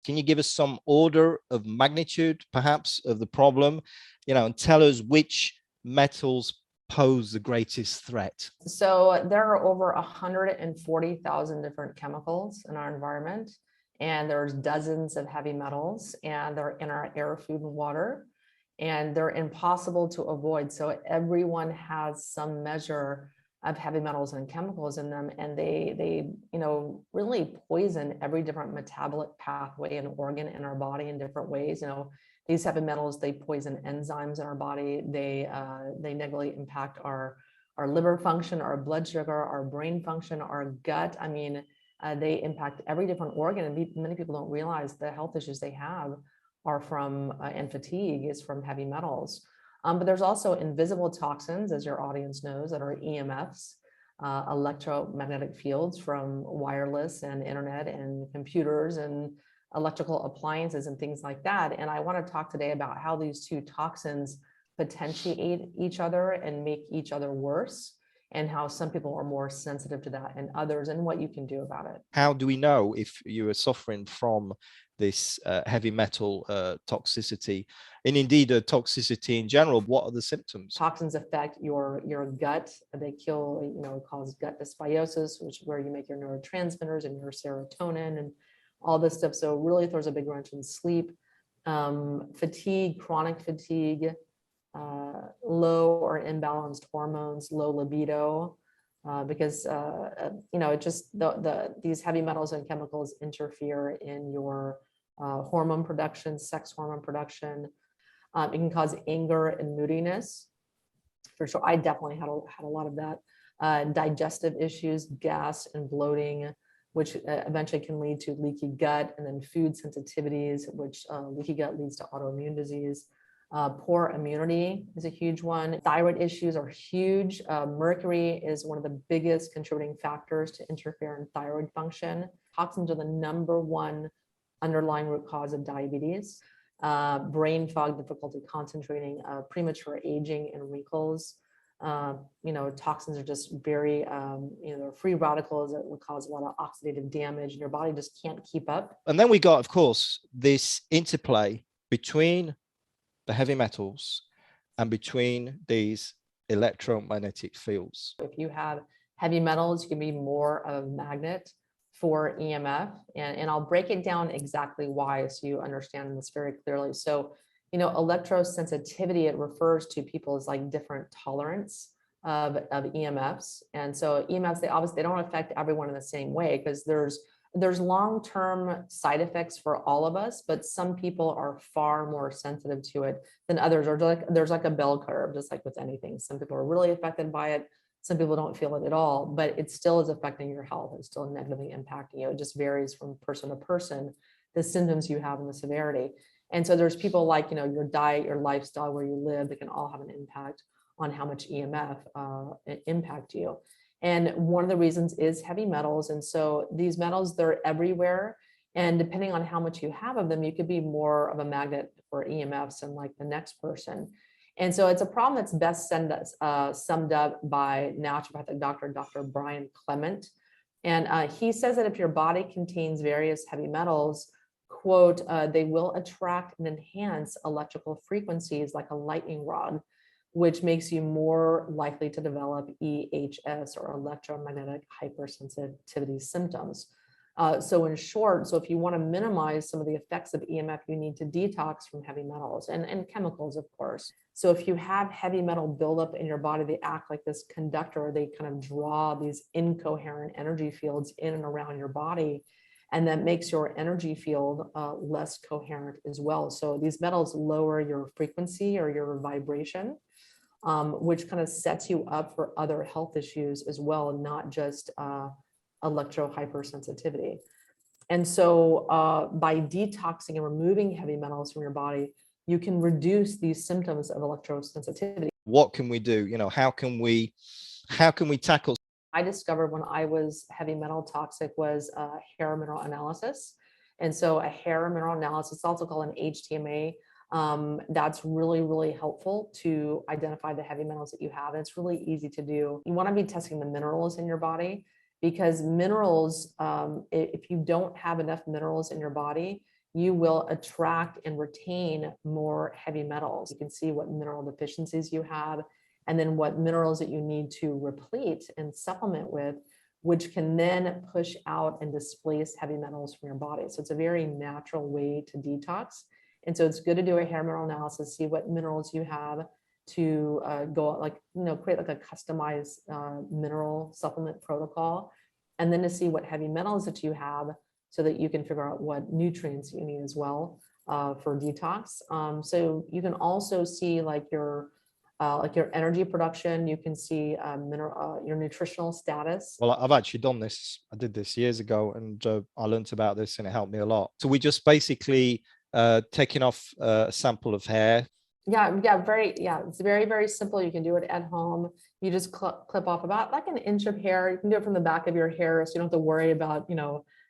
Can you give us some order of magnitude, perhaps, of the problem, and tell us which metals pose the greatest threat? So there are over 140,000 different chemicals in our environment, and there's dozens of heavy metals, and they're in our air, food, and water, and they're impossible to avoid. So everyone has some measure of heavy metals and chemicals in them, and they really poison every different metabolic pathway and organ in our body in different ways. These heavy metals, they poison enzymes in our body. They negatively impact our liver function, our blood sugar, our brain function, our gut. I mean, they impact every different organ, and many people don't realize the health issues they have are from and fatigue is from heavy metals. But there's also invisible toxins, as your audience knows, that are EMFs, electromagnetic fields from wireless and internet and computers and electrical appliances and things like that. And I want to talk today about how these two toxins potentiate each other and make each other worse, and how some people are more sensitive to that and others, and what you can do about it. How do we know if you are suffering from this heavy metal toxicity, and indeed toxicity in general? What are the symptoms? Toxins affect your gut. They kill, cause gut dysbiosis, which is where you make your neurotransmitters and your serotonin and all this stuff. So it really throws a big wrench in sleep, fatigue, chronic fatigue, low or imbalanced hormones, low libido, because it just these heavy metals and chemicals interfere in your hormone production, sex hormone production. It can cause anger and moodiness. For sure, I definitely had a lot of that. Digestive issues, gas and bloating, which eventually can lead to leaky gut, and then food sensitivities, which leaky gut leads to autoimmune disease. Poor immunity is a huge one. Thyroid issues are huge. Mercury is one of the biggest contributing factors to interfere in thyroid function. Toxins are the #1 underlying root cause of diabetes, brain fog, difficulty concentrating, premature aging, and wrinkles. Toxins are just very, they're free radicals that would cause a lot of oxidative damage, and your body just can't keep up. And then we got, of course, this interplay between the heavy metals and between these electromagnetic fields. If you have heavy metals, you can be more of a magnet for EMF, and I'll break it down exactly why, so you understand this very clearly. So, electrosensitivity, it refers to people's like different tolerance of EMFs. And so EMFs, they don't affect everyone in the same way, because there's long-term side effects for all of us, but some people are far more sensitive to it than others. Or there's like a bell curve, just like with anything. Some people are really affected by it. Some people don't feel it at all, but it still is affecting your health. It's still negatively impacting you. It just varies from person to person, the symptoms you have and the severity. And so there's people like, your diet, your lifestyle, where you live, that can all have an impact on how much EMF impact you. And one of the reasons is heavy metals. And so these metals, they're everywhere. And depending on how much you have of them, you could be more of a magnet for EMFs than like the next person. And so it's a problem that's best summed up by naturopathic doctor, Dr. Brian Clement. And he says that if your body contains various heavy metals, quote, they will attract and enhance electrical frequencies like a lightning rod, which makes you more likely to develop EHS, or electromagnetic hypersensitivity symptoms. So in short, so if you want to minimize some of the effects of EMF, you need to detox from heavy metals and chemicals, of course. So if you have heavy metal buildup in your body, they act like this conductor. They kind of draw these incoherent energy fields in and around your body, and that makes your energy field less coherent as well. So these metals lower your frequency or your vibration, which kind of sets you up for other health issues as well, not just electro hypersensitivity. And so by detoxing and removing heavy metals from your body, you can reduce these symptoms of electrosensitivity. What can we do? How can we tackle? I discovered when I was heavy metal toxic was hair mineral analysis. And so a hair mineral analysis, also called an HTMA, that's really, really helpful to identify the heavy metals that you have. And it's really easy to do. You want to be testing the minerals in your body, because minerals, if you don't have enough minerals in your body, you will attract and retain more heavy metals. You can see what mineral deficiencies you have, and then what minerals that you need to replete and supplement with, which can then push out and displace heavy metals from your body. So it's a very natural way to detox. And so it's good to do a hair mineral analysis, see what minerals you have, to go like, create like a customized mineral supplement protocol, and then to see what heavy metals that you have, so that you can figure out what nutrients you need as well for detox. So you can also see like your energy production. You can see your nutritional status. Well, I've actually done this. I did this years ago, and I learned about this, and it helped me a lot. So we just basically taking off a sample of hair. It's very, very simple. You can do it at home. You just clip off about like an inch of hair. You can do it from the back of your hair, so you don't have to worry about,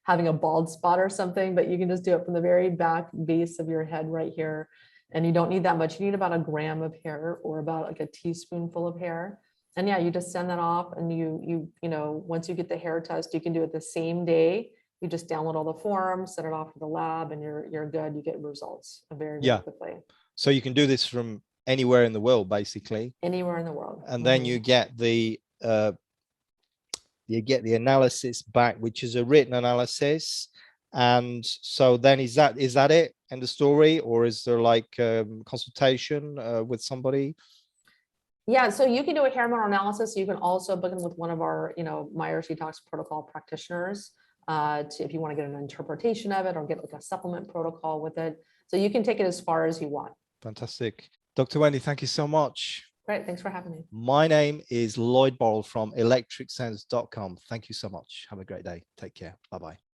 having a bald spot or something, but you can just do it from the very back base of your head right here. And you don't need that much. You need about a gram of hair, or about like a teaspoonful of hair. And yeah, you just send that off, and once you get the hair test, you can do it the same day. You just download all the forms, send it off to the lab, and you're good. You get results very, very quickly. So you can do this from anywhere in the world, basically. Anywhere in the world. And then you get the analysis back, which is a written analysis. And so then is that it? End of story? Or is there like consultation with somebody? Yeah, so you can do a hair mineral analysis. You can also book in with one of our, Myers Detox Protocol practitioners if you want to get an interpretation of it, or get like a supplement protocol with it. So you can take it as far as you want. Fantastic. Dr. Wendy, thank you so much. Great. Thanks for having me. My name is Lloyd Burrell from electricsense.com. Thank you so much. Have a great day. Take care. Bye-bye.